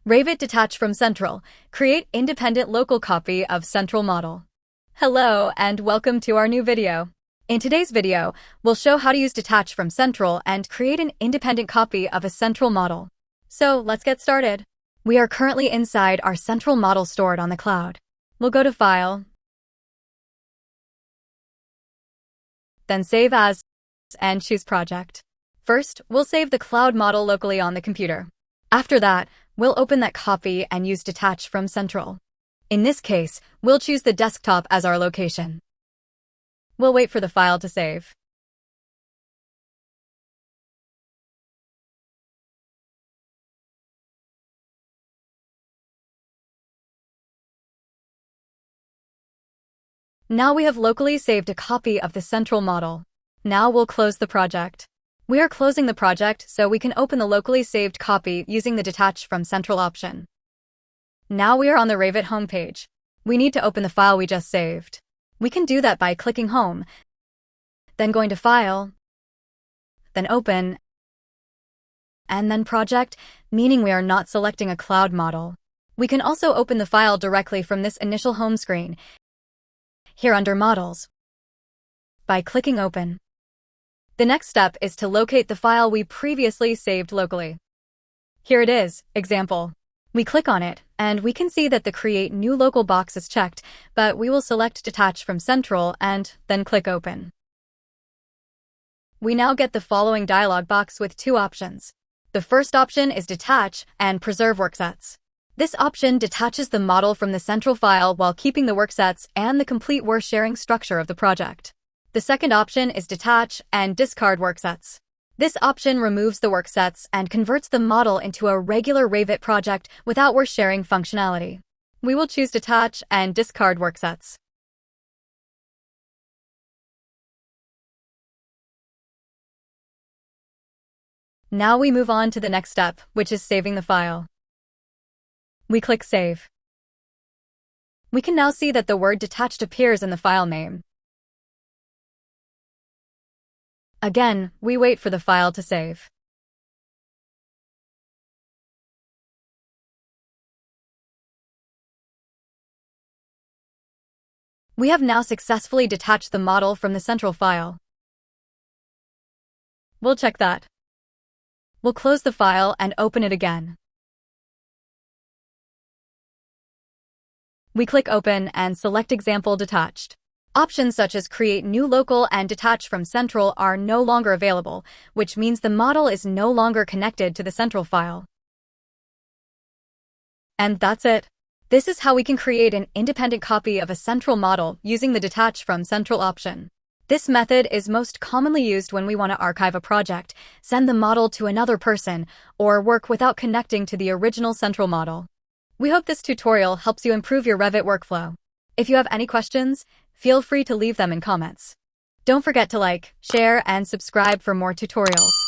Revit Detach from Central. Create independent local copy of Central model. Hello and welcome to our new video. In today's video, we'll show how to use Detach from Central and create an independent copy of a Central model. So let's get started. We are currently inside our Central model stored on the cloud. We'll go to File, then Save As, and choose Project. First, we'll save the cloud model locally on the computer. After that, we'll open that copy and use Detach from Central. In this case, we'll choose the desktop as our location. We'll wait for the file to save. Now we have locally saved a copy of the Central model. Now we'll close the project. We are closing the project so we can open the locally saved copy using the Detach from Central option. Now we are on the Revit homepage. We need to open the file we just saved. We can do that by clicking Home, then going to File, then Open, and then Project, meaning we are not selecting a cloud model. We can also open the file directly from this initial home screen, here under Models, by clicking Open. The next step is to locate the file we previously saved locally. Here it is, example. We click on it, and we can see that the Create New Local box is checked, but we will select Detach from Central and then click Open. We now get the following dialog box with two options. The first option is Detach and Preserve Worksets. This option detaches the model from the central file while keeping the worksets and the complete sharing structure of the project. The second option is Detach and Discard Worksets. This option removes the worksets and converts the model into a regular Revit project without sharing functionality. We will choose Detach and Discard Worksets. Now we move on to the next step, which is saving the file. We click Save. We can now see that the word Detached appears in the file name. Again, we wait for the file to save. We have now successfully detached the model from the central file. We'll check that. We'll close the file and open it again. We click Open and select Example Detached. Options such as Create New Local and Detach from Central are no longer available, which means the model is no longer connected to the central file. And that's it. This is how we can create an independent copy of a central model using the Detach from Central option. This method is most commonly used when we want to archive a project, send the model to another person, or work without connecting to the original central model. We hope this tutorial helps you improve your Revit workflow. If you have any questions, feel free to leave them in comments. Don't forget to like, share, and subscribe for more tutorials.